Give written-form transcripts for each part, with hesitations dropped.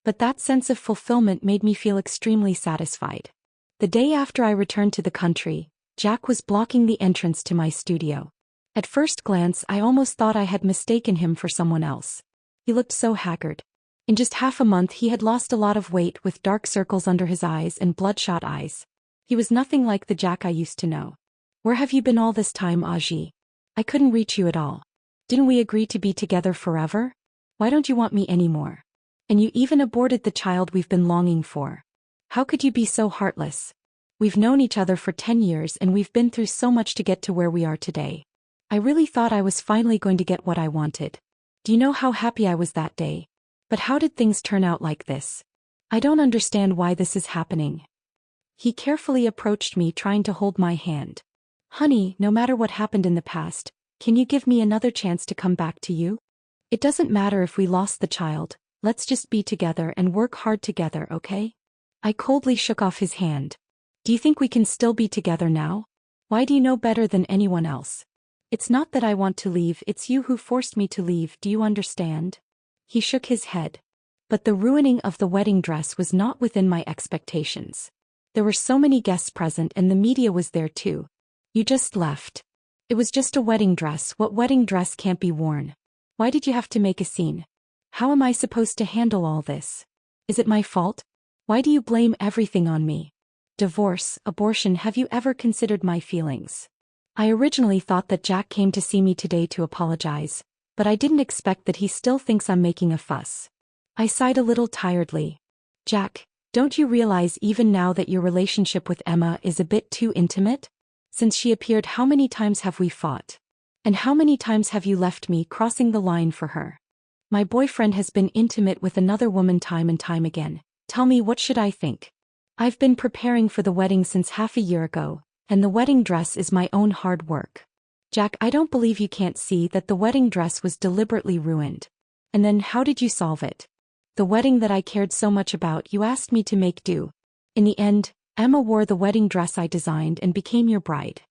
But that sense of fulfillment made me feel extremely satisfied. The day after I returned to the country, Jack was blocking the entrance to my studio. At first glance, I almost thought I had mistaken him for someone else. He looked so haggard. In just half a month he had lost a lot of weight with dark circles under his eyes and bloodshot eyes. He was nothing like the Jack I used to know. Where have you been all this time, Aji? I couldn't reach you at all. Didn't we agree to be together forever? Why don't you want me anymore? And you even aborted the child we've been longing for. How could you be so heartless? We've known each other for 10 years and we've been through so much to get to where we are today. I really thought I was finally going to get what I wanted. Do you know how happy I was that day? But how did things turn out like this? I don't understand why this is happening. He carefully approached me, trying to hold my hand. Honey, no matter what happened in the past, can you give me another chance to come back to you? It doesn't matter if we lost the child, let's just be together and work hard together, okay? I coldly shook off his hand. Do you think we can still be together now? Why do you know better than anyone else? It's not that I want to leave, it's you who forced me to leave, do you understand? He shook his head. But the ruining of the wedding dress was not within my expectations. There were so many guests present and the media was there too. You just left. It was just a wedding dress. What wedding dress can't be worn? Why did you have to make a scene? How am I supposed to handle all this? Is it my fault? Why do you blame everything on me? Divorce, abortion, have you ever considered my feelings? I originally thought that Jack came to see me today to apologize, but I didn't expect that he still thinks I'm making a fuss. I sighed a little tiredly. Jack, don't you realize even now that your relationship with Emma is a bit too intimate? Since she appeared, how many times have we fought? And how many times have you left me crossing the line for her? My boyfriend has been intimate with another woman time and time again. Tell me, what should I think? I've been preparing for the wedding since half a year ago, and the wedding dress is my own hard work. Jack, I don't believe you can't see that the wedding dress was deliberately ruined. And then how did you solve it? The wedding that I cared so much about, you asked me to make do. In the end, Emma wore the wedding dress I designed and became your bride.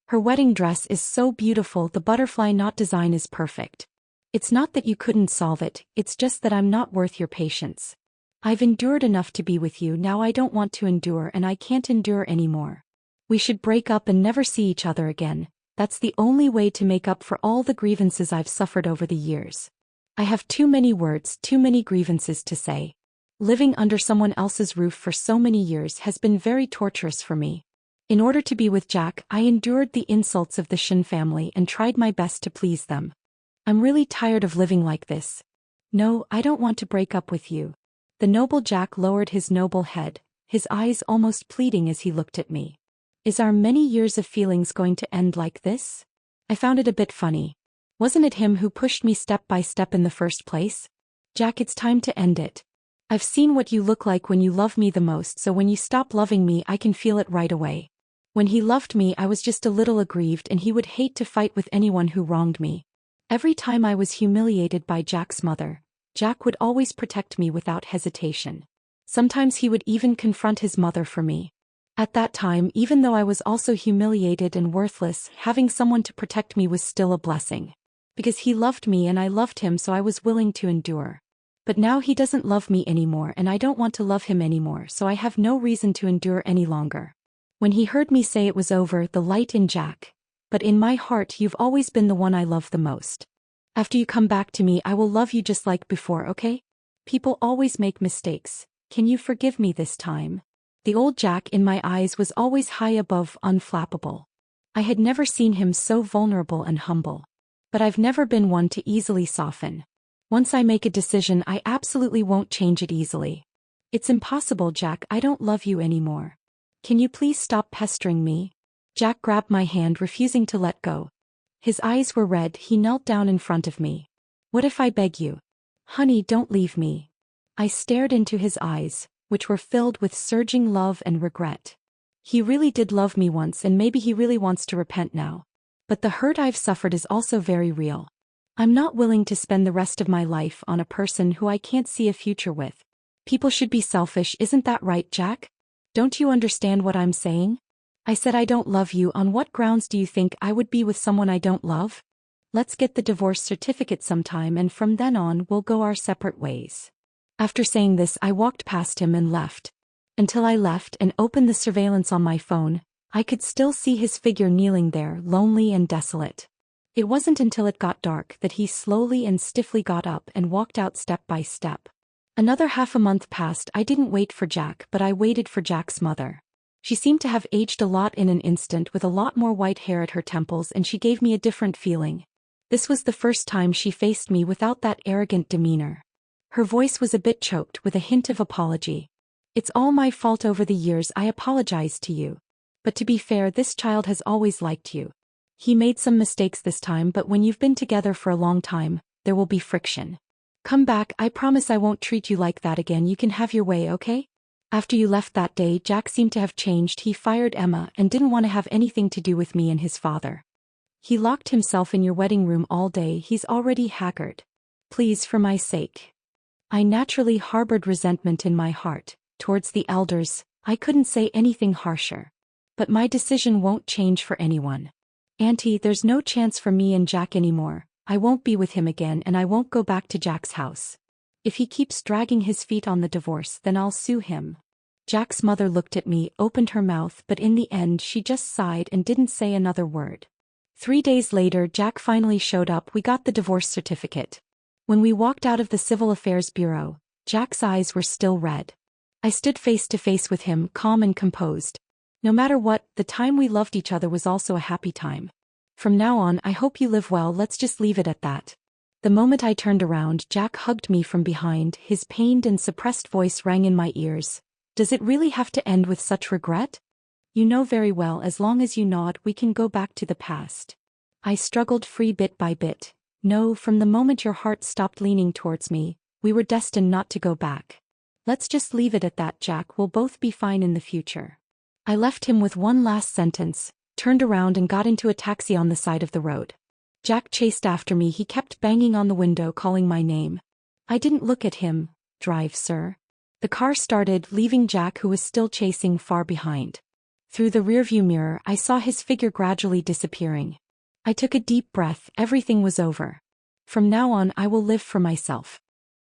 Her wedding dress is so beautiful, the butterfly knot design is perfect. It's not that you couldn't solve it, it's just that I'm not worth your patience. I've endured enough to be with you, now I don't want to endure and I can't endure anymore. We should break up and never see each other again. That's the only way to make up for all the grievances I've suffered over the years. I have too many words, too many grievances to say. Living under someone else's roof for so many years has been very torturous for me. In order to be with Jack, I endured the insults of the Shin family and tried my best to please them. I'm really tired of living like this. No, I don't want to break up with you. The noble Jack lowered his noble head, his eyes almost pleading as he looked at me. Is our many years of feelings going to end like this? I found it a bit funny. Wasn't it him who pushed me step by step in the first place? Jack, it's time to end it. I've seen what you look like when you love me the most, so when you stop loving me I can feel it right away. When he loved me I was just a little aggrieved and he would hate to fight with anyone who wronged me. Every time I was humiliated by Jack's mother, Jack would always protect me without hesitation. Sometimes he would even confront his mother for me. At that time, even though I was also humiliated and worthless, having someone to protect me was still a blessing. Because he loved me and I loved him, so I was willing to endure. But now he doesn't love me anymore and I don't want to love him anymore, so I have no reason to endure any longer. When he heard me say it was over, the light in Jack. But in my heart you've always been the one I love the most. After you come back to me I will love you just like before, okay? People always make mistakes. Can you forgive me this time? The old Jack in my eyes was always high above, unflappable. I had never seen him so vulnerable and humble. But I've never been one to easily soften. Once I make a decision I absolutely won't change it easily. It's impossible, Jack, I don't love you anymore. Can you please stop pestering me? Jack grabbed my hand, refusing to let go. His eyes were red, he knelt down in front of me. What if I beg you? Honey, don't leave me. I stared into his eyes, which were filled with surging love and regret. He really did love me once and maybe he really wants to repent now. But the hurt I've suffered is also very real. I'm not willing to spend the rest of my life on a person who I can't see a future with. People should be selfish, isn't that right, Jack? Don't you understand what I'm saying? I said I don't love you. On what grounds do you think I would be with someone I don't love? Let's get the divorce certificate sometime and from then on we'll go our separate ways. After saying this, I walked past him and left. Until I left and opened the surveillance on my phone, I could still see his figure kneeling there, lonely and desolate. It wasn't until it got dark that he slowly and stiffly got up and walked out step by step. Another half a month passed. I didn't wait for Jack, but I waited for Jack's mother. She seemed to have aged a lot in an instant, with a lot more white hair at her temples, and she gave me a different feeling. This was the first time she faced me without that arrogant demeanor. Her voice was a bit choked, with a hint of apology. "It's all my fault over the years. I apologize to you. But to be fair, this child has always liked you. He made some mistakes this time, but when you've been together for a long time, there will be friction. Come back, I promise I won't treat you like that again. You can have your way, okay?" After you left that day, Jack seemed to have changed. He fired Emma and didn't want to have anything to do with me and his father. He locked himself in your wedding room all day. He's already haggard. Please, for my sake. I naturally harbored resentment in my heart towards the elders. I couldn't say anything harsher. But my decision won't change for anyone. Auntie, there's no chance for me and Jack anymore. I won't be with him again, and I won't go back to Jack's house. If he keeps dragging his feet on the divorce, then I'll sue him. Jack's mother looked at me, opened her mouth, but in the end she just sighed and didn't say another word. 3 days later, Jack finally showed up. We got the divorce certificate. When we walked out of the Civil Affairs Bureau, Jack's eyes were still red. I stood face to face with him, calm and composed. No matter what, the time we loved each other was also a happy time. From now on, I hope you live well. Let's just leave it at that. The moment I turned around, Jack hugged me from behind. His pained and suppressed voice rang in my ears. "Does it really have to end with such regret? You know very well, as long as you nod, we can go back to the past." I struggled free bit by bit. "No, from the moment your heart stopped leaning towards me, we were destined not to go back. Let's just leave it at that, Jack. We'll both be fine in the future." I left him with one last sentence, turned around and got into a taxi on the side of the road. Jack chased after me. He kept banging on the window, calling my name. I didn't look at him. "Drive, sir." The car started, leaving Jack, who was still chasing, far behind. Through the rearview mirror, I saw his figure gradually disappearing. I took a deep breath. Everything was over. From now on, I will live for myself.